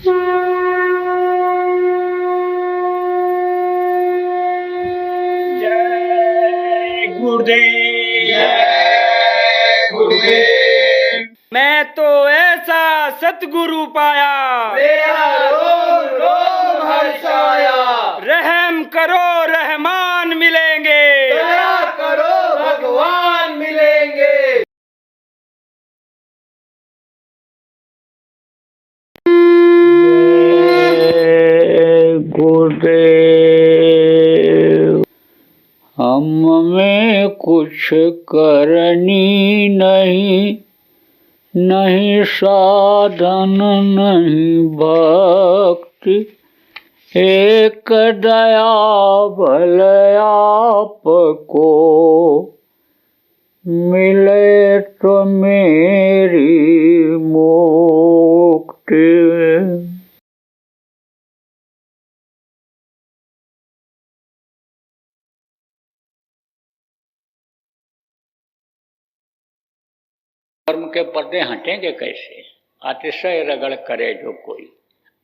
जय गुरुदेव, जय गुरुदेव। मैं तो ऐसा सतगुरु पाया, मेरा रोम रोम हर्षाया। रहम करो रहमान मिलेंगे, दया करो भगवान मिलेंगे। जय गुरुदेव। हम में कुछ करनी नहीं, नहीं साधन नहीं भक्ति, एक दया बल आपको मिले तो मेरी मुक्ति। कर्म के पर्दे हटेंगे कैसे, अतिशय रगड़ करे जो कोई,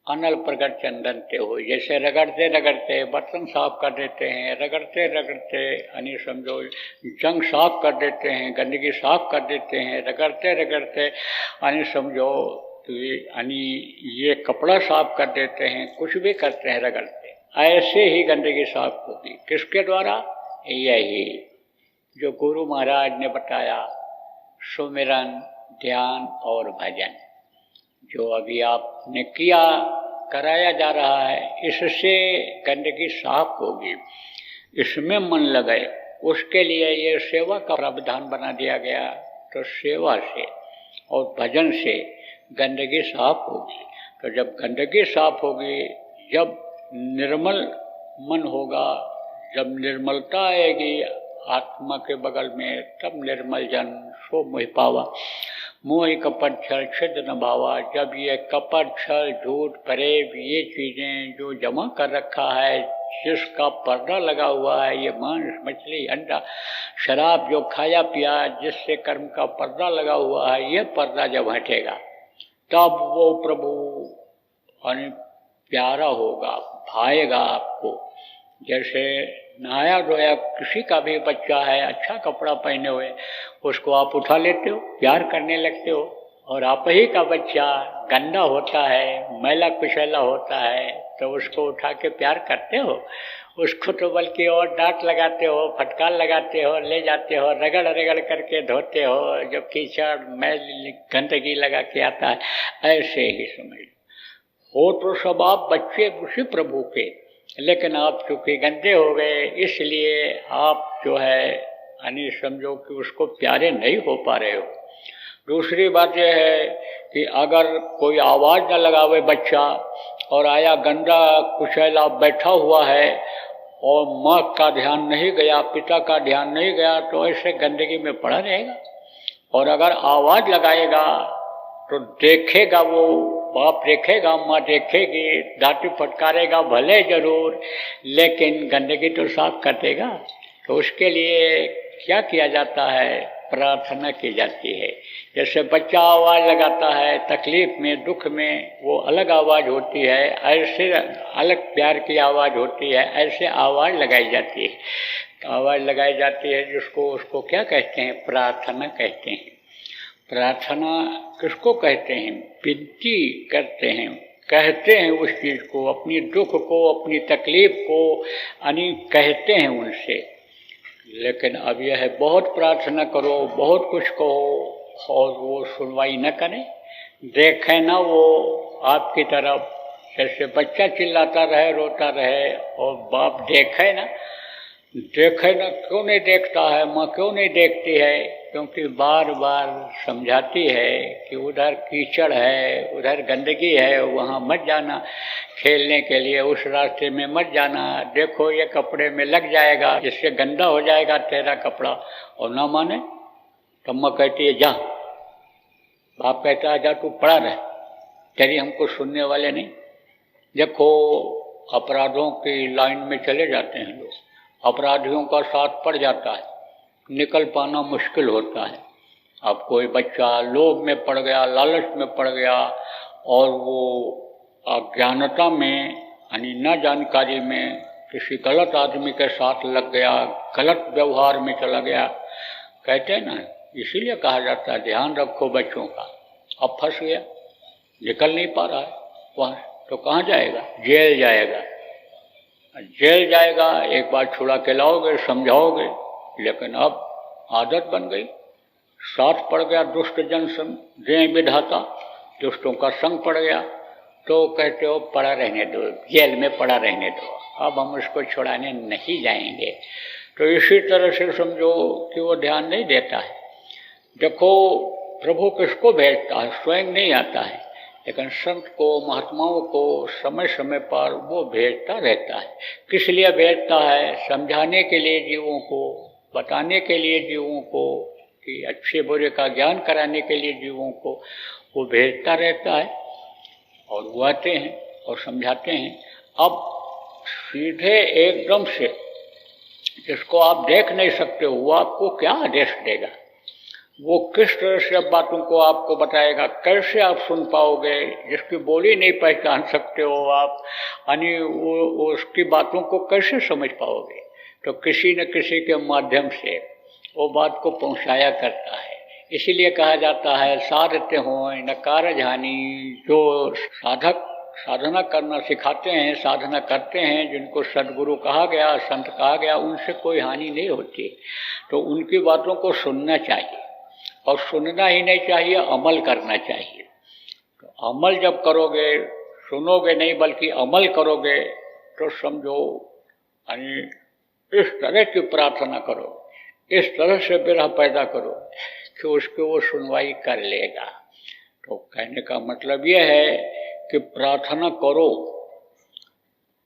अनल प्रगट चंदन ते हो। जैसे रगड़ते रगड़ते बर्तन साफ कर देते हैं, रगड़ते रगड़ते यानी समझो जंग साफ कर देते हैं, गंदगी साफ कर देते हैं, रगड़ते रगड़ते यानी समझो यानी ये कपड़ा साफ कर देते हैं, कुछ भी करते हैं रगड़ते, ऐसे ही गंदगी साफ होगी। किसके द्वारा? यही जो गुरु महाराज ने बताया, सुमिरन, ध्यान और भजन, जो अभी आपने किया, कराया जा रहा है, इससे गंदगी साफ होगी। इसमें मन लगे, उसके लिए ये सेवा का प्रावधान बना दिया गया। तो सेवा से और भजन से गंदगी साफ होगी। तो जब गंदगी साफ होगी, जब निर्मल मन होगा, जब निर्मलता आएगी आत्मा के बगल में, तब निर्मल जन सो मोहि पावा, मोहि कपट छल छिद्र न भावा। जब ये कपट छल झूठ फरेब ये चीज़ें जो जमा कर रखा है, जिसका पर्दा लगा हुआ है, ये मांस मछली अंडा शराब जो खाया पिया, जिससे कर्म का पर्दा लगा हुआ है, ये पर्दा जब हटेगा तब वो प्रभु प्यारा होगा, भाएगा आपको। जैसे नहाया धोया किसी का भी बच्चा है, अच्छा कपड़ा पहने हुए, उसको आप उठा लेते हो, प्यार करने लगते हो। और आप ही का बच्चा गंदा होता है, मैला कुचैला होता है, तो उसको उठा के प्यार करते हो? उसको तो बल्कि और डांट लगाते हो, फटकार लगाते हो, ले जाते हो, रगड़ रगड़ करके धोते हो, जब कीचड़ मैल गंदगी लगा के आता है। ऐसे ही समझ हो तो सब आप बच्चे उसी प्रभु के, लेकिन आप चूंकि गंदे हो गए, इसलिए आप जो है यानी समझो कि उसको प्यारे नहीं हो पा रहे हो। दूसरी बात यह है कि अगर कोई आवाज़ न लगावे बच्चा, और आया गंदा कुचैला बैठा हुआ है और माँ का ध्यान नहीं गया, पिता का ध्यान नहीं गया, तो ऐसे गंदगी में पड़ा रहेगा। और अगर आवाज़ लगाएगा तो देखेगा, वो बाप देखेगा, माँ देखेगी, डांटी फटकारेगा भले जरूर, लेकिन गंदगी तो साफ कर देगा। तो उसके लिए क्या किया जाता है? प्रार्थना की जाती है। जैसे बच्चा आवाज़ लगाता है तकलीफ में, दुख में, वो अलग आवाज़ होती है, ऐसे अलग प्यार की आवाज़ होती है, ऐसे आवाज़ लगाई जाती है। आवाज़ लगाई जाती है जिसको उसको क्या कहते हैं? प्रार्थना कहते हैं। प्रार्थना किसको कहते हैं? विनती करते हैं, कहते हैं उस चीज़ को, अपनी दुख को, अपनी तकलीफ को यानी कहते हैं उनसे। लेकिन अब यह है बहुत प्रार्थना करो, बहुत कुछ कहो, और वो सुनवाई न करें, देखें ना वो आपकी तरफ। जैसे बच्चा चिल्लाता रहे, रोता रहे, और बाप देखे ना, क्यों नहीं देखता है, माँ क्यों नहीं देखती है? क्योंकि बार बार समझाती है कि उधर कीचड़ है, उधर गंदगी है, वहाँ मत जाना खेलने के लिए, उस रास्ते में मत जाना, देखो ये कपड़े में लग जाएगा, इससे गंदा हो जाएगा तेरा कपड़ा। और ना माने तो माँ कहती है जा, बाप कहता है जा तू पड़ा रहे, तेरी हमको सुनने वाले नहीं। देखो अपराधों की लाइन में चले जाते हैं लोग, अपराधियों का साथ पड़ जाता है, निकल पाना मुश्किल होता है। अब कोई बच्चा लोभ में पड़ गया, लालच में पड़ गया, और वो अज्ञानता में यानी न जानकारी में किसी गलत आदमी के साथ लग गया, गलत व्यवहार में चला गया, कहते हैं ना, इसीलिए कहा जाता है ध्यान रखो बच्चों का। अब फंस गया, निकल नहीं पा रहा है वहाँ, तो कहाँ जाएगा? जेल जाएगा। जेल जाएगा, एक बार छुड़ा के लाओगे, समझाओगे, लेकिन अब आदत बन गई, साथ पड़ गया दुष्ट जन संग, जे विधाता, दुष्टों का संग पड़ गया, तो कहते हो पड़ा रहने दो, जेल में पड़ा रहने दो, अब हम उसको छुड़ाने नहीं जाएंगे। तो इसी तरह से समझो कि वो ध्यान नहीं देता है। देखो प्रभु किसको भेजता है? स्वयं नहीं आता है, लेकिन संत को, महात्माओं को समय समय पर वो भेजता रहता है। किस लिए भेजता है? समझाने के लिए जीवों को, बताने के लिए जीवों को, कि अच्छे बुरे का ज्ञान कराने के लिए जीवों को वो भेजता रहता है, और वो आते हैं और समझाते हैं। अब सीधे एकदम से जिसको आप देख नहीं सकते हो, वो आपको क्या आदेश देगा? वो किस तरह से अब बातों को आपको बताएगा? कैसे आप सुन पाओगे? जिसकी बोली नहीं पहचान सकते हो आप, यानी वो उसकी बातों को कैसे समझ पाओगे? तो किसी न किसी के माध्यम से वो बात को पहुंचाया करता है। इसीलिए कहा जाता है साधते हो न कारज हानि। जो साधक साधना करना सिखाते हैं, साधना करते हैं, जिनको सद्गुरु कहा गया, संत कहा गया, उनसे कोई हानि नहीं होती। तो उनकी बातों को सुनना चाहिए, और सुनना ही नहीं चाहिए, अमल करना चाहिए। तो अमल जब करोगे, सुनोगे नहीं बल्कि अमल करोगे, तो समझो यानी इस तरह की प्रार्थना करो, इस तरह से विरह पैदा करो कि उसको वो सुनवाई कर लेगा। तो कहने का मतलब यह है कि प्रार्थना करो,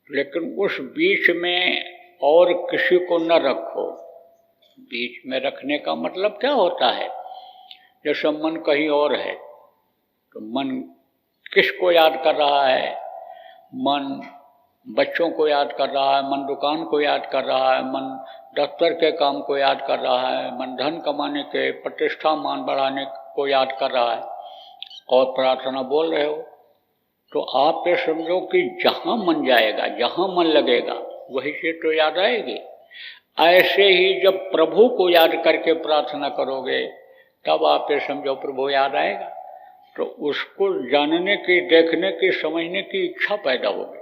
लेकिन उस बीच में और किसी को न रखो। बीच में रखने का मतलब क्या होता है? जैसे मन कहीं और है, तो मन किसको याद कर रहा है? मन बच्चों को याद कर रहा है, मन दुकान को याद कर रहा है, मन दफ्तर के काम को याद कर रहा है, मन धन कमाने के, प्रतिष्ठा मान बढ़ाने को याद कर रहा है, और प्रार्थना बोल रहे हो। तो आप ये समझो कि जहाँ मन जाएगा, जहाँ मन लगेगा, वही चीज तो याद आएगी। ऐसे ही जब प्रभु को याद करके प्रार्थना करोगे, तब आप ये समझो प्रभु याद आएगा। तो उसको जानने की, देखने की, समझने की इच्छा पैदा होगी,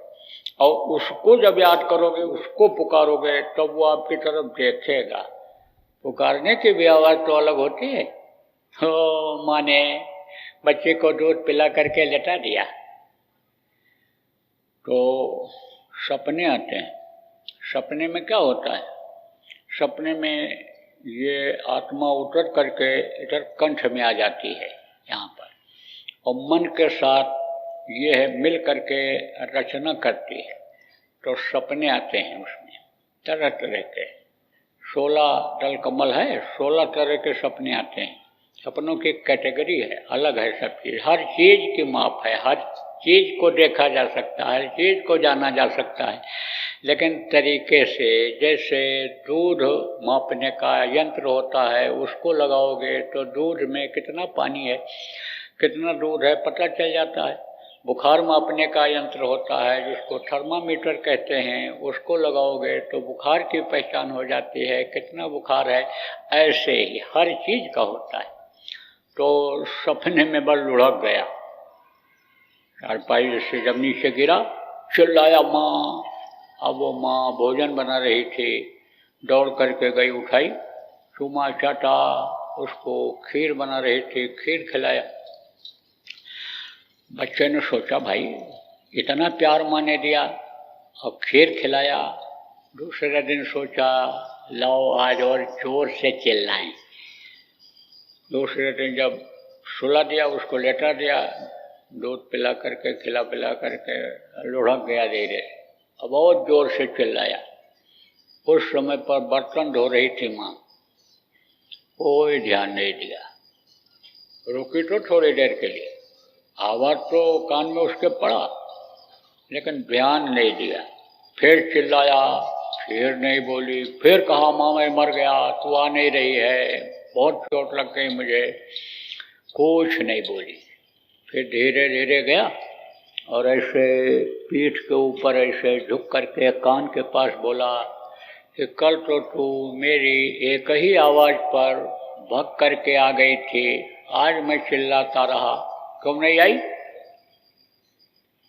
और उसको जब याद करोगे, उसको पुकारोगे, तब वो आपकी तरफ देखेगा। पुकारने की भी आवाज़ तो अलग होती है। हो माँ ने बच्चे को दूध पिला करके लेटा दिया, तो सपने आते हैं। सपने में क्या होता है? सपने में ये आत्मा उतर करके इधर कंठ में आ जाती है यहाँ पर, और मन के साथ ये है मिल करके रचना करती है। तो सपने आते हैं उसमें तरह तरह के, 16 दल कमल है, 16 तरह के सपने आते हैं। सपनों की कैटेगरी है, अलग है सब चीज़, हर चीज़ की माप है, हर चीज़ को देखा जा सकता है, हर चीज़ को जाना जा सकता है, लेकिन तरीके से। जैसे दूध मापने का यंत्र होता है, उसको लगाओगे तो दूध में कितना पानी है, कितना दूध है पता चल जाता है। बुखार मापने का यंत्र होता है, जिसको थर्मामीटर कहते हैं, उसको लगाओगे तो बुखार की पहचान हो जाती है, कितना बुखार है। ऐसे ही हर चीज़ का होता है। तो सपने में बल लुढ़क गया, चारपाई से जब नीचे गिरा, चिल्लाया माँ। अब वो माँ भोजन बना रही थी, दौड़ करके गई, उठाई, चूमा चाटा, उसको खीर बना रही थी, खीर खिलाया। बच्चे ने सोचा भाई इतना प्यार माँ ने दिया, अब खीर खिलाया। दूसरे दिन सोचा लाओ आज और जोर से चिल्लाएं। दूसरे दिन जब सुला दिया, उसको लेटा दिया, दूध पिला करके, खिला पिला करके लुढ़क गया धीरे। अब और जोर से चिल्लाया। उस समय पर बर्तन धो रही थी माँ, कोई ध्यान नहीं दिया। रुकी तो थोड़ी देर के लिए, आवाज़ तो कान में उसके पड़ा, लेकिन ध्यान नहीं दिया। फिर चिल्लाया, फिर नहीं बोली, फिर कहा माँ मैं मर गया, तू आ नहीं रही है, बहुत चोट लग गई मुझे, कुछ नहीं बोली। फिर धीरे धीरे गया और ऐसे पीठ के ऊपर ऐसे झुक करके कान के पास बोला कि कल तो तू मेरी एक ही आवाज़ पर भग करके आ गई थी, आज मैं चिल्लाता रहा, क्यों नहीं आई?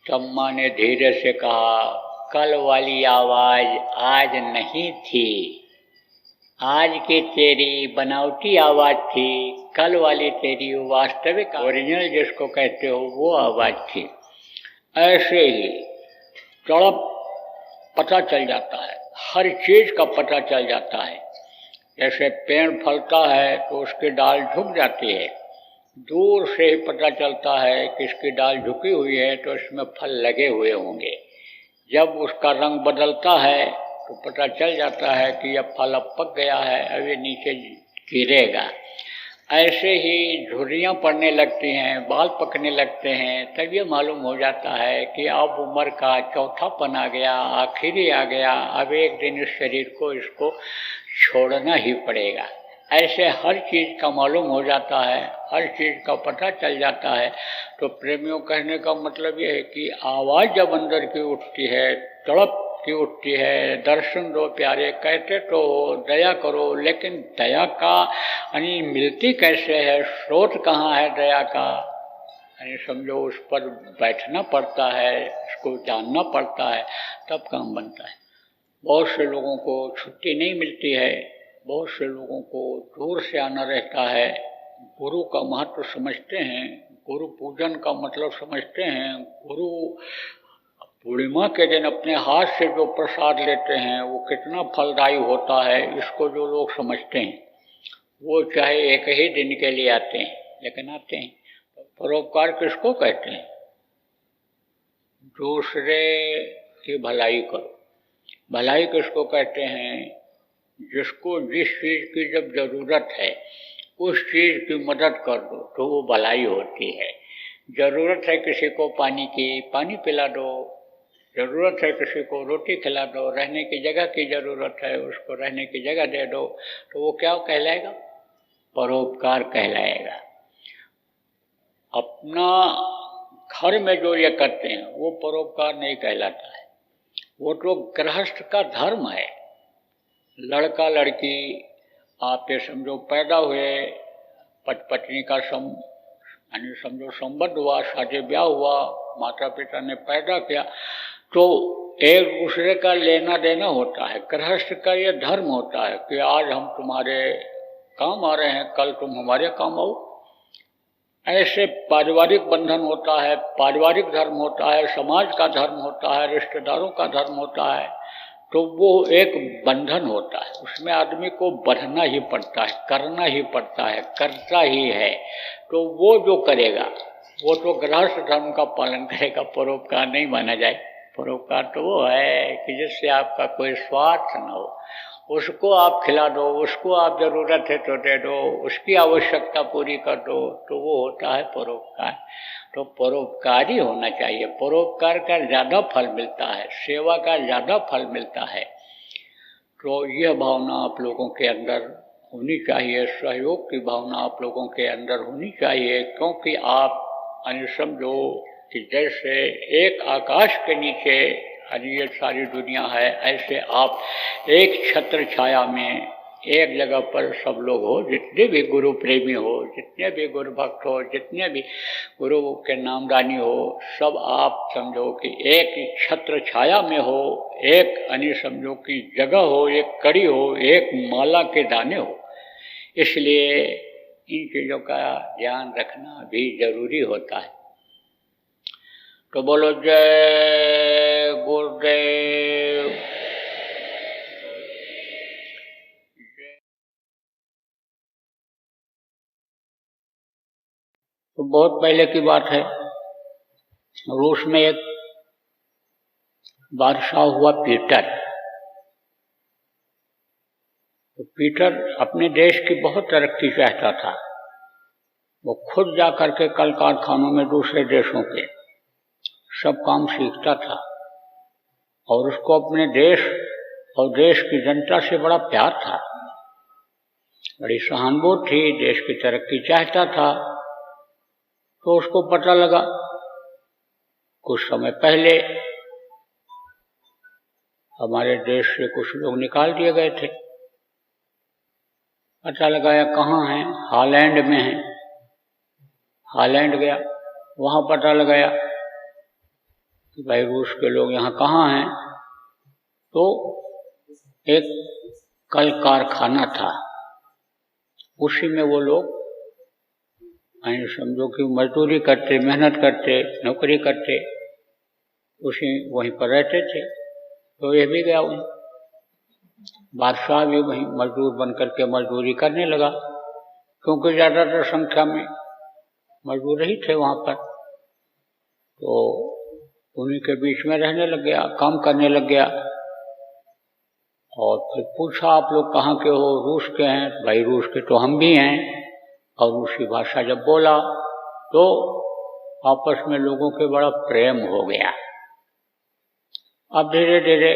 तब माँ ने धीरे से कहा, कल वाली आवाज़ आज नहीं थी, आज की तेरी बनावटी आवाज़ थी, कल वाली तेरी वास्तविक ओरिजिनल जिसको कहते हो वो आवाज़ थी। ऐसे ही तड़प पता चल जाता है, हर चीज़ का पता चल जाता है। जैसे पेड़ फलता है तो उसकी डाल झुक जाती है, दूर से ही पता चलता है कि इसकी डाल झुकी हुई है तो इसमें फल लगे हुए होंगे। जब उसका रंग बदलता है तो पता चल जाता है कि यह फल अब पक गया है, अब ये नीचे गिरेगा। ऐसे ही झुर्रियाँ पड़ने लगती हैं, बाल पकने लगते हैं, तब ये मालूम हो जाता है कि अब उम्र का चौथापन आ गया, आखिरी आ गया, अब एक दिन इस शरीर को इसको छोड़ना ही पड़ेगा। ऐसे हर चीज़ का मालूम हो जाता है, हर चीज़ का पता चल जाता है। तो प्रेमियों कहने का मतलब ये है कि आवाज़ जब अंदर की उठती है, तड़प की उठती है, दर्शन दो प्यारे कहते तो दया करो, लेकिन दया का यानी मिलती कैसे है, स्रोत कहाँ है दया का, यानी समझो उस पर बैठना पड़ता है, उसको जानना पड़ता है, तब काम बनता है। बहुत से लोगों को छुट्टी नहीं मिलती है, बहुत से लोगों को दूर से आना रहता है, गुरु का महत्व समझते हैं, गुरु पूजन का मतलब समझते हैं, गुरु पूर्णिमा के दिन अपने हाथ से जो प्रसाद लेते हैं वो कितना फलदायी होता है, इसको जो लोग समझते हैं वो चाहे एक ही दिन के लिए आते हैं, लेकिन आते हैं। परोपकार किसको कहते हैं? दूसरे की भलाई करो। भलाई किसको कहते हैं? जिसको जिस चीज़ की जब ज़रूरत है उस चीज़ की मदद कर दो तो वो भलाई होती है। ज़रूरत है किसी को पानी की, पानी पिला दो, ज़रूरत है किसी को रोटी खिला दो, रहने की जगह की ज़रूरत है उसको रहने की जगह दे दो, तो वो क्या कहलाएगा? परोपकार कहलाएगा। अपना घर में जो ये करते हैं वो परोपकार नहीं कहलाता है, वो तो गृहस्थ का धर्म है। लड़का लड़की आप ये समझो पैदा हुए, पत्नी का यानी समझो संबंध हुआ, शादी ब्याह हुआ, माता पिता ने पैदा किया, तो एक दूसरे का लेना देना होता है। गृहस्थ का ये धर्म होता है कि आज हम तुम्हारे काम आ रहे हैं, कल तुम हमारे काम आओ। ऐसे पारिवारिक बंधन होता है, पारिवारिक धर्म होता है, समाज का धर्म होता है, रिश्तेदारों का धर्म होता है। तो वो एक बंधन होता है, उसमें आदमी को बढ़ना ही पड़ता है, करना ही पड़ता है, करता ही है। तो वो जो करेगा वो तो गृहस्थ धर्म का पालन करेगा, परोपकार नहीं माना जाए। परोपकार तो वो है कि जिससे आपका कोई स्वार्थ न हो, उसको आप खिला दो, उसको आप ज़रूरत है तो दे दो, उसकी आवश्यकता पूरी कर दो, तो वो होता है परोपकार। तो परोपकारी होना चाहिए, परोपकार का ज़्यादा फल मिलता है, सेवा का ज़्यादा फल मिलता है। तो यह भावना आप लोगों के अंदर होनी चाहिए, सहयोग की भावना आप लोगों के अंदर होनी चाहिए, क्योंकि आप समझो कि जैसे एक आकाश के नीचे ये सारी दुनिया है, ऐसे आप एक छत्र छाया में एक जगह पर सब लोग हो, जितने भी गुरु प्रेमी हो, जितने भी गुरु भक्त हो, जितने भी गुरु के नामदानी हो, सब आप समझो कि एक छत्र छाया में हो, एक समझो कि जगह हो, एक कड़ी हो, एक माला के दाने हो। इसलिए इन चीज़ों का ध्यान रखना भी जरूरी होता है। तो बोलो जय गुरुदेव। तो बहुत पहले की बात है, रूस में एक बादशाह हुआ पीटर। तो पीटर अपने देश की बहुत तरक्की चाहता था। वो खुद जा करके कल कारखानों में दूसरे देशों के सब काम सीखता था, और उसको अपने देश और देश की जनता से बड़ा प्यार था, बड़ी सहानुभूति थी, देश की तरक्की चाहता था। तो उसको पता लगा कुछ समय पहले हमारे देश से कुछ लोग निकाल दिए गए थे। पता लगाया कहाँ हैं, हॉलैंड में हैं। हॉलैंड गया, वहाँ पता लगाया कि भाई रूस के लोग यहाँ कहाँ हैं। तो एक कल कारखाना था, उसी में वो लोग समझो कि मजदूरी करते, मेहनत करते, नौकरी करते, उसी वहीं पर रहते थे। तो ये भी गया वहीं, बादशाह भी वहीं मजदूर बन करके मजदूरी करने लगा, क्योंकि ज़्यादातर संख्या में मजदूर ही थे वहाँ पर। तो उन्हीं के बीच में रहने लग गया, काम करने लग गया। और फिर पूछा आप लोग कहाँ के हो? रूस के हैं। भाई रूस के तो हम भी हैं। और रूसी भाषा जब बोला तो आपस में लोगों के बड़ा प्रेम हो गया। अब धीरे धीरे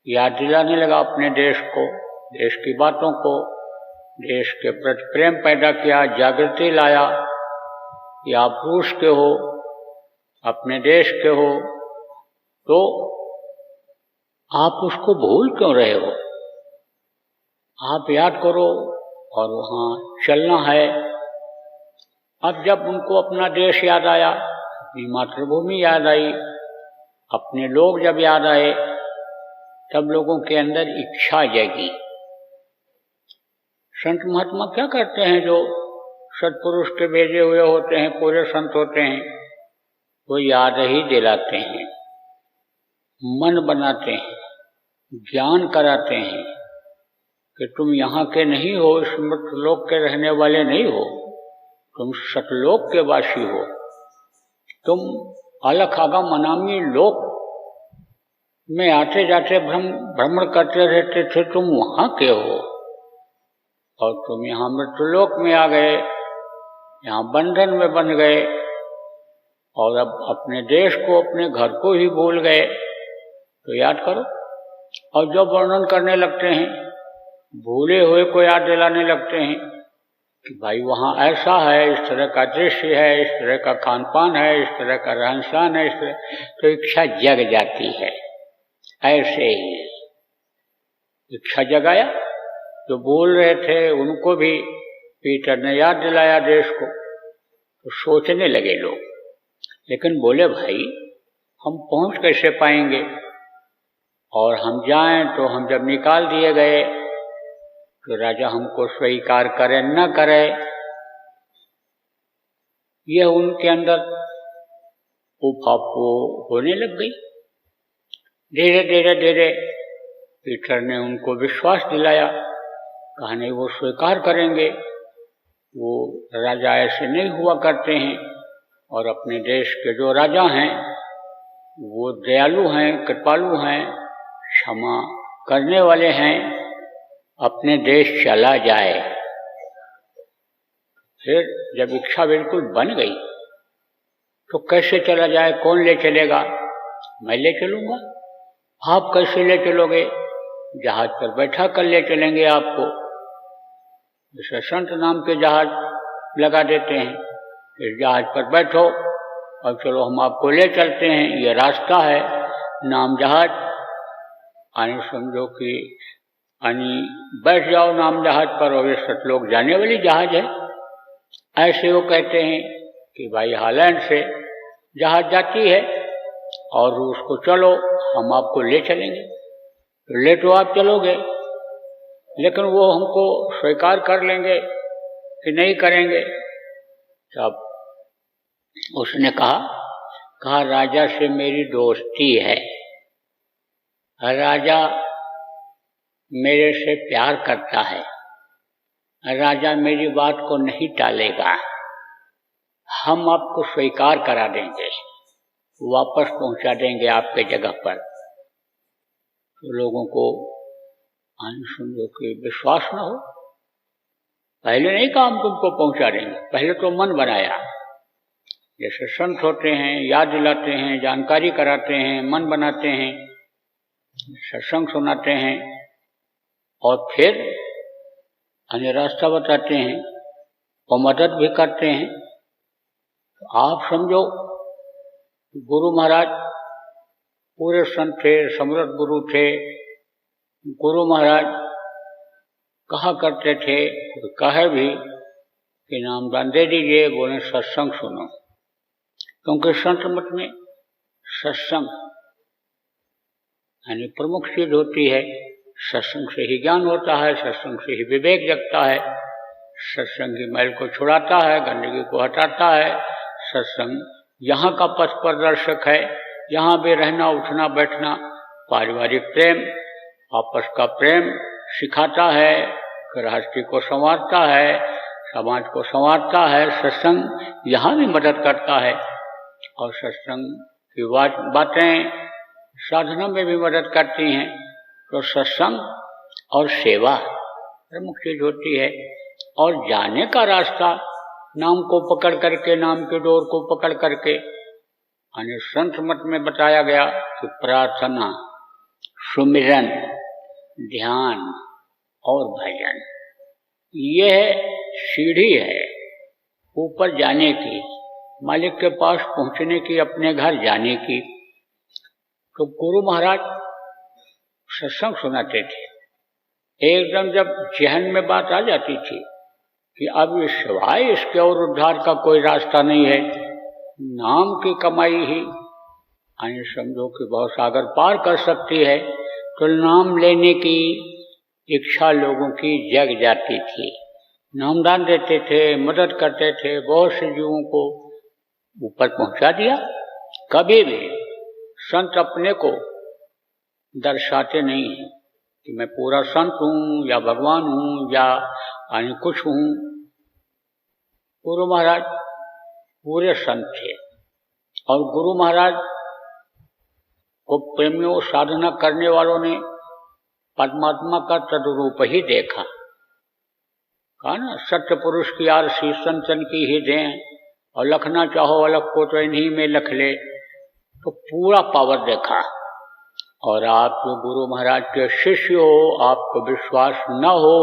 याद दिलाने लगा अपने देश को, देश की बातों को, देश के प्रति प्रेम पैदा किया, जागृति लाया कि आप रूस के हो, अपने देश के हो, तो आप उसको भूल क्यों रहे हो? आप याद करो और वहाँ चलना है। अब जब उनको अपना देश याद आया, अपनी मातृभूमि याद आई, अपने लोग जब याद आए, तब लोगों के अंदर इच्छा जगी। संत महात्मा क्या करते हैं? जो सत्पुरुष के भेजे हुए होते हैं, पूरे संत होते हैं, वो याद ही दिलाते हैं, मन बनाते हैं, ज्ञान कराते हैं कि तुम यहाँ के नहीं हो, इस मृतलोक के रहने वाले नहीं हो, तुम सतलोक के वासी हो, तुम अलख आगम अनामी लोक में आते जाते भ्रमण करते रहते थे, तुम वहाँ के हो और तुम यहाँ मृतलोक में आ गए, यहाँ बंधन में बन गए और अब अपने देश को, अपने घर को ही भूल गए। तो याद करो। और जब वर्णन करने लगते हैं, भूले हुए को याद दिलाने लगते हैं कि भाई वहाँ ऐसा है, इस तरह का दृश्य है, इस तरह का खान पान है, इस तरह का रहन सहन है, इस तरह, तो इच्छा जग जाती है। ऐसे ही इच्छा जगाया, जो बोल रहे थे उनको भी पीटर ने याद दिलाया देश को। तो सोचने लगे लोग, लेकिन बोले भाई हम पहुंच कैसे पाएंगे? और हम जाएं तो हम जब निकाल दिए गए तो राजा हमको स्वीकार करे न करे, ये उनके अंदर उफापो होने लग गई। धीरे धीरे धीरे पीटर ने उनको विश्वास दिलाया, कहा नहीं वो स्वीकार करेंगे, वो राजा ऐसे नहीं हुआ करते हैं, और अपने देश के जो राजा हैं वो दयालु हैं, कृपालु हैं, क्षमा करने वाले हैं, अपने देश चला जाए। फिर जब इच्छा बिल्कुल बन गई तो कैसे चला जाए? कौन ले चलेगा? मैं ले चलूंगा। आप कैसे ले चलोगे? जहाज पर बैठा कर ले चलेंगे आपको। जैसे संत नाम के जहाज लगा देते हैं, इस जहाज पर बैठो और चलो हम आपको ले चलते हैं, ये रास्ता है, नाम जहाज। आने समझो कि बैठ जाओ नाम जहाज पर, और ये सतलोक जाने वाली जहाज है। ऐसे वो कहते हैं कि भाई हॉलैंड से जहाज जाती है और रूस को चलो, हम आपको ले चलेंगे। तो ले तो आप चलोगे, लेकिन वो हमको स्वीकार कर लेंगे कि नहीं करेंगे? तब उसने कहा राजा से मेरी दोस्ती है, राजा मेरे से प्यार करता है, राजा मेरी बात को नहीं टालेगा, हम आपको स्वीकार करा देंगे, वापस पहुंचा देंगे आपके जगह पर। तो लोगों को समझो कि विश्वास न हो। पहले नहीं कहा हम तुमको पहुंचा देंगे, पहले तो मन बनाया। जैसे संत होते हैं, याद दिलाते हैं, जानकारी कराते हैं, मन बनाते हैं, सत्संग सुनाते हैं और फिर अन्य रास्ता बताते हैं और मदद भी करते हैं। तो आप समझो गुरु महाराज पूरे संत थे, समृद्ध गुरु थे। गुरु महाराज कहा करते थे, कहे भी कि नामदान दे दीजिए, बोले सत्संग सुनो। क्योंकि संत मत में सत्संग यानी प्रमुख चीज होती है। सत्संग से ही ज्ञान होता है, सत्संग से ही विवेक जगता है, सत्संग की मैल को छुड़ाता है, गंदगी को हटाता है। सत्संग यहाँ का पथ प्रदर्शक है। यहाँ भी रहना, उठना, बैठना, पारिवारिक प्रेम, आपस का प्रेम सिखाता है, गृहस्थी को संवारता है, समाज को संवारता है। सत्संग यहाँ भी मदद करता है और सत्संग की बातें साधना में भी मदद करती हैं। तो सत्संग और सेवा प्रमुख चीज होती है। और जाने का रास्ता नाम को पकड़ करके, नाम के डोर को पकड़ करके, यानी संत मत में बताया गया कि प्रार्थना, सुमिरन, ध्यान और भजन, यह सीढ़ी है ऊपर जाने की, मालिक के पास पहुंचने की, अपने घर जाने की। तो गुरु महाराज सत्संग सुनाते थे। एकदम जब जहन में बात आ जाती थी कि अब सिवाय इसके और उद्धार का कोई रास्ता नहीं है, नाम की कमाई ही यानी समझो कि बहुत सागर पार कर सकती है, तो नाम लेने की इच्छा लोगों की जग जाती थी। नामदान देते थे, मदद करते थे, बहुत से जीवों को ऊपर पहुंचा दिया। कभी भी संत अपने को दर्शाते नहीं हैं कि मैं पूरा संत हूँ या भगवान हूँ या अन्य कुछ हूँ। गुरु महाराज पूरे संत थे और गुरु महाराज को प्रेमियों, साधना करने वालों ने परमात्मा का तद्रूप ही देखा। कहा ना, सत्य पुरुष की आरसी संतन की ही दें, और लखना चाहो अलग को तो इन्हीं में लख ले। तो पूरा पावर देखा। और आप जो गुरु महाराज के शिष्य हो, आपको विश्वास न हो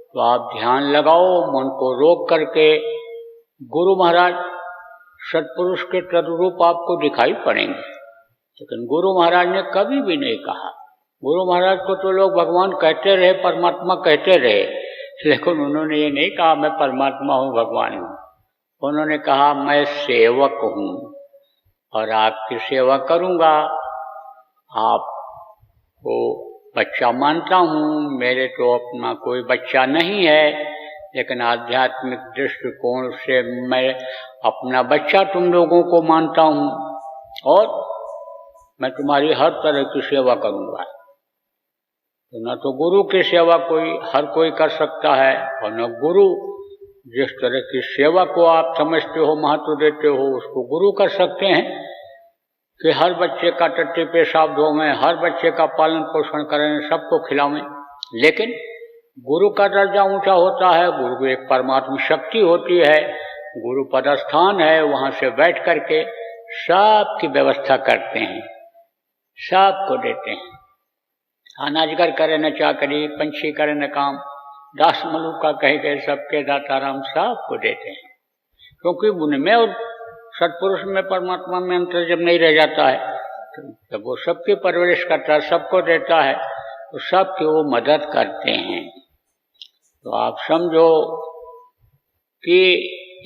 तो आप ध्यान लगाओ, मन को रोक करके। गुरु महाराज सत्पुरुष के तद्रूप आपको दिखाई पड़ेंगे, लेकिन गुरु महाराज ने कभी भी नहीं कहा। गुरु महाराज को तो लोग भगवान कहते रहे, परमात्मा कहते रहे, लेकिन उन्होंने ये नहीं कहा मैं परमात्मा हूँ, भगवान हूँ। उन्होंने कहा मैं सेवक हूँ और आपकी सेवा करूँगा। आपको बच्चा मानता हूँ, मेरे तो अपना कोई बच्चा नहीं है, लेकिन आध्यात्मिक दृष्टिकोण से मैं अपना बच्चा तुम लोगों को मानता हूँ और मैं तुम्हारी हर तरह की सेवा करूँगा। तो न तो गुरु की सेवा हर कोई कर सकता है, और न गुरु जिस तरह की सेवा को आप समझते हो, महत्व देते हो, उसको गुरु कर सकते हैं कि हर बच्चे का टट्टी पेशाब धोवें, हर बच्चे का पालन पोषण करें, सबको खिलावें। लेकिन गुरु का दर्जा ऊंचा होता है, गुरु एक परमात्मा शक्ति होती है, गुरु पदस्थान है, वहां से बैठ करके सबकी व्यवस्था करते हैं, सबको देते हैं। अनाजगर करे न चाकरी, पंछी करे न काम, दास मलुका कह गए सबके दाता राम, सबको देते हैं। क्योंकि उनमें और सत्पुरुष में, परमात्मा में अंतर जब नहीं रह जाता है, तो जब वो सबकी परवरिश करता है, सबको देता है, तो सबकी वो मदद करते हैं। तो आप समझो कि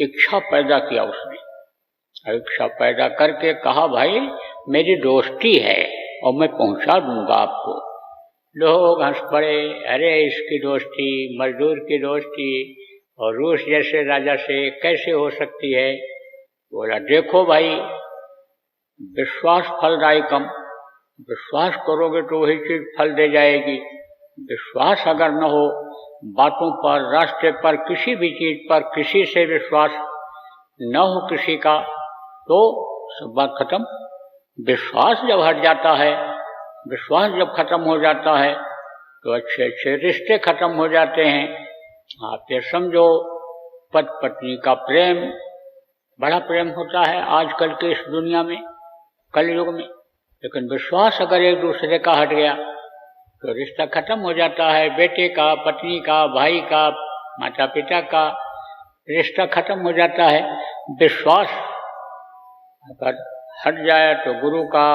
इच्छा पैदा किया उसने, इच्छा पैदा करके कहा भाई मेरी दोस्ती है और मैं पहुंचा दूंगा आपको। लोग हंस पड़े, अरे इसकी दोस्ती, मजदूर की दोस्ती और रूस जैसे राजा से कैसे हो सकती है। बोला देखो भाई, विश्वास फलदायकम, विश्वास करोगे तो वही चीज फल दे जाएगी। विश्वास अगर न हो, बातों पर, रास्ते पर, किसी भी चीज पर किसी से विश्वास न हो किसी का, तो सब बात खत्म। विश्वास जब हट जाता है, विश्वास जब खत्म हो जाता है, तो अच्छे अच्छे रिश्ते खत्म हो जाते हैं। आप ये समझो, पति पत्नी का प्रेम बड़ा प्रेम होता है आजकल के इस दुनिया में, कलयुग में, लेकिन विश्वास अगर एक दूसरे का हट गया तो रिश्ता खत्म हो जाता है। बेटे का, पत्नी का, भाई का, माता पिता का रिश्ता खत्म हो जाता है। विश्वास अगर हट जाए तो गुरु का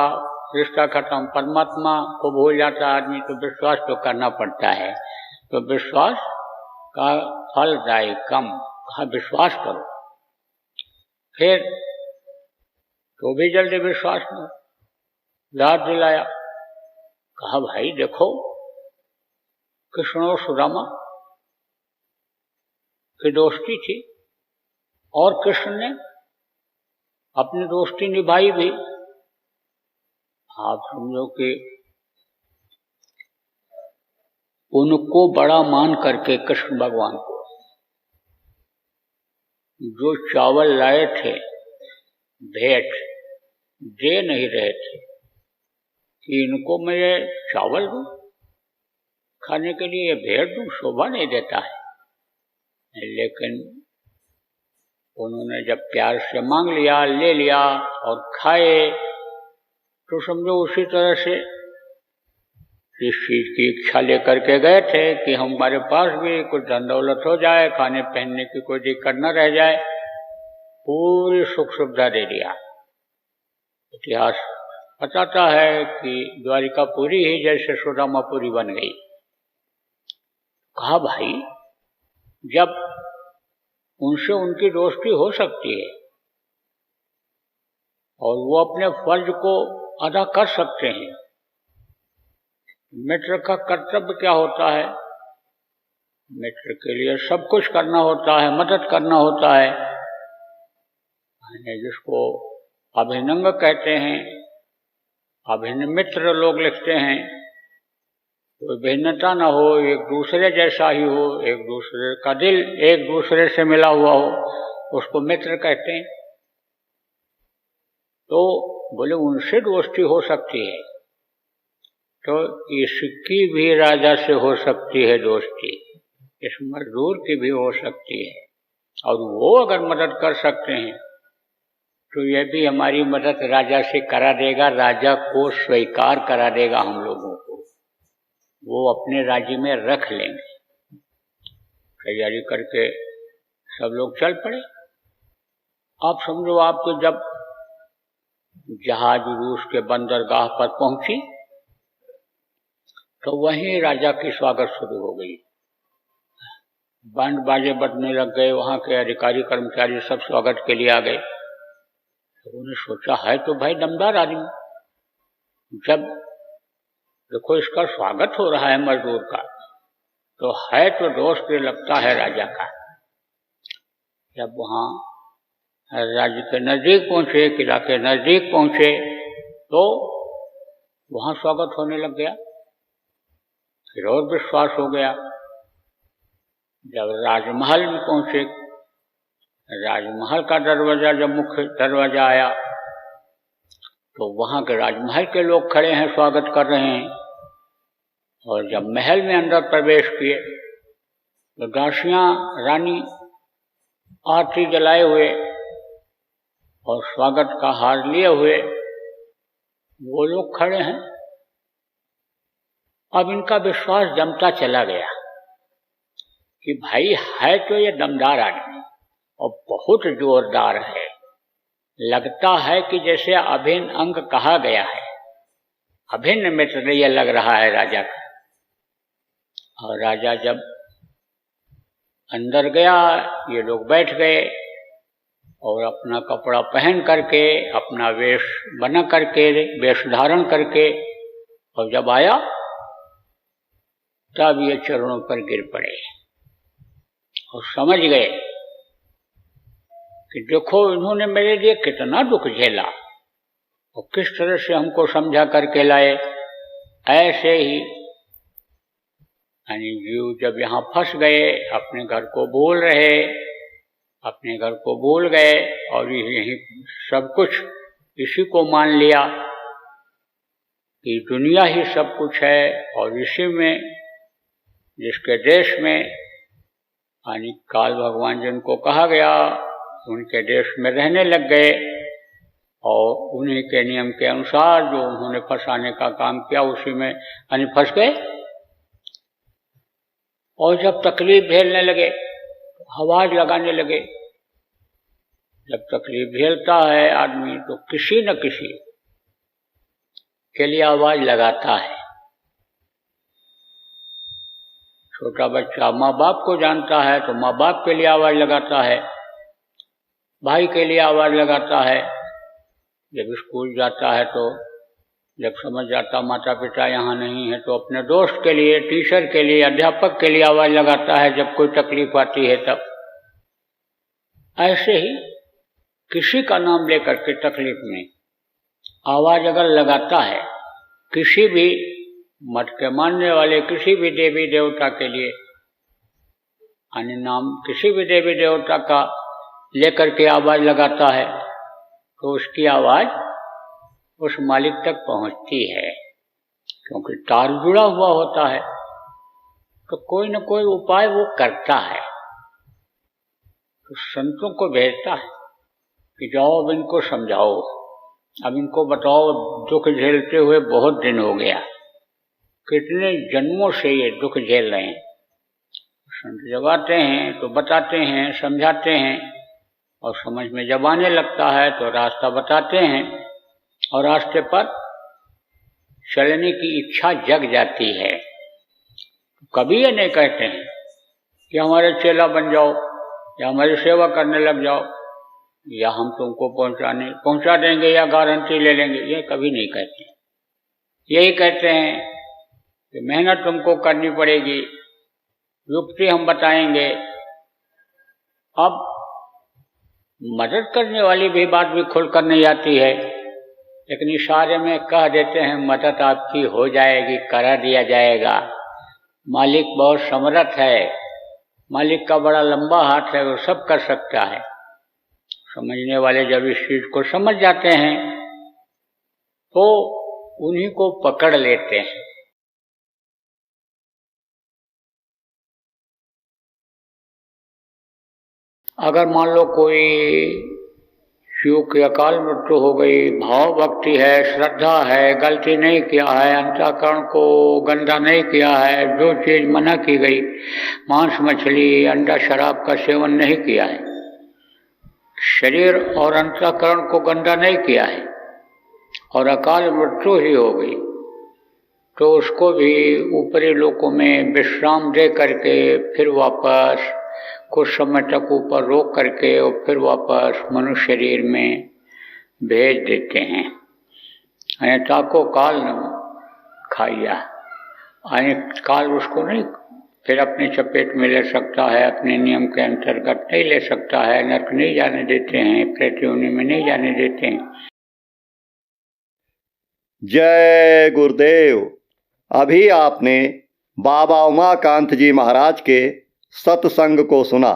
रिश्ता खत्म, परमात्मा को भूल जाता है आदमी, तो विश्वास तो करना पड़ता है। तो विश्वास का फलदायी कम, कहा विश्वास करो। फिर तो भी जल्दी विश्वास नहीं, याद दिलाया, कहा भाई देखो कृष्ण और सुदामा की दोस्ती थी और कृष्ण ने अपनी दोस्ती निभाई भी। आप समझो कि उनको बड़ा मान करके कृष्ण भगवान को जो चावल लाए थे भेंट दे नहीं रहे थे कि इनको मैं ये चावल दूं खाने के लिए, भेंट दूं, शोभा नहीं देता है। लेकिन उन्होंने जब प्यार से मांग लिया, ले लिया और खाए, तो समझो उसी तरह से इस चीज की इच्छा लेकर के गए थे कि हमारे पास भी कुछ धन दौलत हो जाए, खाने पहनने की कोई दिक्कत न रह जाए, पूरी सुख सुविधा दे दिया। इतिहास बताता है कि द्वारिकापुरी ही जैसे सुदामापुरी बन गई। कहा भाई जब उनसे उनकी दोस्ती हो सकती है और वो अपने फर्ज को अदा कर सकते हैं, मित्र का कर्तव्य क्या होता है? मित्र के लिए सब कुछ करना होता है, मदद करना होता है, जिसको अभिनंग कहते हैं, अभिन्न मित्र लोग लिखते हैं। कोई भिन्नता न हो, एक दूसरे जैसा ही हो, एक दूसरे का दिल एक दूसरे से मिला हुआ हो, उसको मित्र कहते हैं। तो बोले उनसे दोस्ती हो सकती है, तो इसकी भी राजा से हो सकती है दोस्ती, इस मजदूर की भी हो सकती है, और वो अगर मदद कर सकते हैं तो यह भी हमारी मदद राजा से करा देगा, राजा को स्वीकार करा देगा, हम लोगों को वो अपने राज्य में रख लेंगे। तैयारी करके सब लोग चल पड़े। आप समझो आपको जब जहाज रूस के बंदरगाह पर पहुंची तो वहीं राजा की स्वागत शुरू हो गई, बैंड बाजे बजने लग गए, वहां के अधिकारी कर्मचारी सब स्वागत के लिए आ गए। तो उन्होंने सोचा है तो भाई दमदार आदमी, जब देखो इसका स्वागत हो रहा है मजदूर का, तो है तो दोस्त लगता है राजा का। जब वहां राज्य के नजदीक पहुंचे, किला के नजदीक पहुंचे, तो वहां स्वागत होने लग गया, फिर और विश्वास हो गया। जब राजमहल में पहुंचे, राजमहल का दरवाजा जब मुख्य दरवाजा आया तो वहां के राजमहल के लोग खड़े हैं, स्वागत कर रहे हैं। और जब महल में अंदर प्रवेश किए तो दासियां रानी आरती जलाए हुए और स्वागत का हार लिए हुए वो लोग खड़े हैं। अब इनका विश्वास जमता चला गया कि भाई है तो ये दमदार आदमी और बहुत जोरदार है, लगता है कि जैसे अभिन्न अंग कहा गया है, अभिन्न मित्र ये लग रहा है राजा का। और राजा जब अंदर गया, ये लोग बैठ गए और अपना कपड़ा पहन करके, अपना वेश बना करके, वेश धारण करके, और जब आया तब ये चरणों पर गिर पड़े और समझ गए कि देखो इन्होंने मेरे लिए कितना दुख झेला और किस तरह से हमको समझा करके लाए। ऐसे ही यानी जीव जब यहाँ फंस गए, अपने घर को भूल रहे, अपने घर को भूल गए और यही सब कुछ इसी को मान लिया कि दुनिया ही सब कुछ है, और इसी में जिसके देश में यानी काल भगवान जिनको कहा गया उनके देश में रहने लग गए और उन्हीं के नियम के अनुसार जो उन्होंने फंसाने का काम किया उसी में यानी फंस गए। और जब तकलीफ झेलने लगे, आवाज लगाने लगे, जब तकलीफ झेलता है आदमी तो किसी न किसी के लिए आवाज लगाता है। छोटा बच्चा माँ बाप को जानता है तो माँ बाप के लिए आवाज लगाता है, भाई के लिए आवाज लगाता है। जब स्कूल जाता है तो जब समझ जाता माता पिता यहाँ नहीं है तो अपने दोस्त के लिए, टीचर के लिए, अध्यापक के लिए आवाज लगाता है जब कोई तकलीफ आती है तब। ऐसे ही किसी का नाम लेकर के तकलीफ में आवाज अगर लगाता है, किसी भी मत के मानने वाले किसी भी देवी देवता के लिए, अन्य नाम किसी भी देवी देवता का लेकर के आवाज लगाता है तो उसकी आवाज उस मालिक तक पहुंचती है, क्योंकि तार जुड़ा हुआ होता है। तो कोई न कोई उपाय वो करता है, तो संतों को भेजता है कि जाओ अब इनको समझाओ, अब इनको बताओ दुख झेलते हुए बहुत दिन हो गया, कितने जन्मों से ये दुख झेल रहे हैं। संत जब आते हैं तो बताते हैं, समझाते हैं, और समझ में जब आने लगता है तो रास्ता बताते हैं और रास्ते पर चलने की इच्छा जग जाती है। कभी ये नहीं कहते हैं कि हमारे चेला बन जाओ या हमारी सेवा करने लग जाओ या हम तुमको पहुंचा देंगे या गारंटी ले लेंगे, ये कभी नहीं कहते। यही कहते हैं कि मेहनत तुमको करनी पड़ेगी, युक्ति हम बताएंगे। अब मदद करने वाली भी बात भी खुलकर नहीं आती है, लेकिन इशारे में कह देते हैं मदद आपकी हो जाएगी, करा दिया जाएगा। मालिक बहुत समर्थ है, मालिक का बड़ा लंबा हाथ है, वो सब कर सकता है। समझने वाले जब इस चीज को समझ जाते हैं तो उन्हीं को पकड़ लेते हैं। अगर मान लो कोई शिव की अकाल मृत्यु हो गई, भाव भक्ति है, श्रद्धा है, गलती नहीं किया है, अंतःकरण को गंदा नहीं किया है, जो चीज मना की गई, मांस मछली अंडा शराब का सेवन नहीं किया है, शरीर और अंतःकरण को गंदा नहीं किया है और अकाल मृत्यु ही हो गई, तो उसको भी ऊपरी लोकों में विश्राम दे करके फिर वापस कुछ समय तक ऊपर रोक करके और फिर वापस मनुष्य शरीर में भेज देते हैं। अन्यथा को काल न खाइया, अन्य काल उसको नहीं फिर अपनी चपेट में ले सकता है, अपने नियम के अंतर्गत नहीं ले सकता है, नरक नहीं जाने देते हैं, प्रेत योनि में नहीं जाने देते हैं। जय गुरुदेव। अभी आपने बाबा उमाकांत जी महाराज के सत्संग को सुना।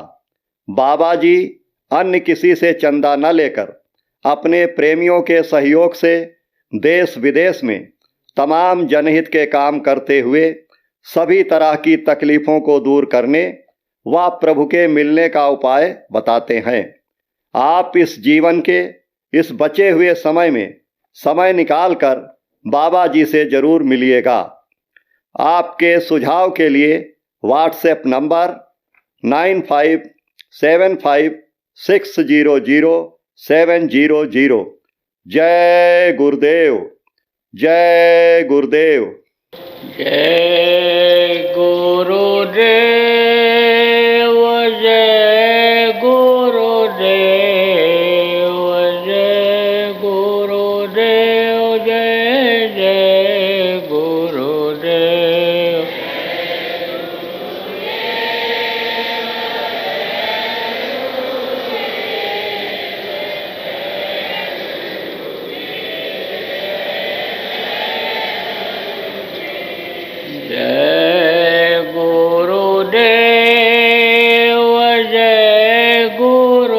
बाबा जी अन्य किसी से चंदा न लेकर अपने प्रेमियों के सहयोग से देश विदेश में तमाम जनहित के काम करते हुए सभी तरह की तकलीफ़ों को दूर करने व प्रभु के मिलने का उपाय बताते हैं। आप इस जीवन के इस बचे हुए समय में समय निकालकर बाबा जी से जरूर मिलिएगा। आपके सुझाव के लिए व्हाट्सएप नंबर 9575600700। जय गुरुदेव, जय गुरुदेव, जय गुरुदेव, जय गुरुदेव, जय गुरुदेव, जय जय गुरुदेव। जय गुरुदेव, जय गुरु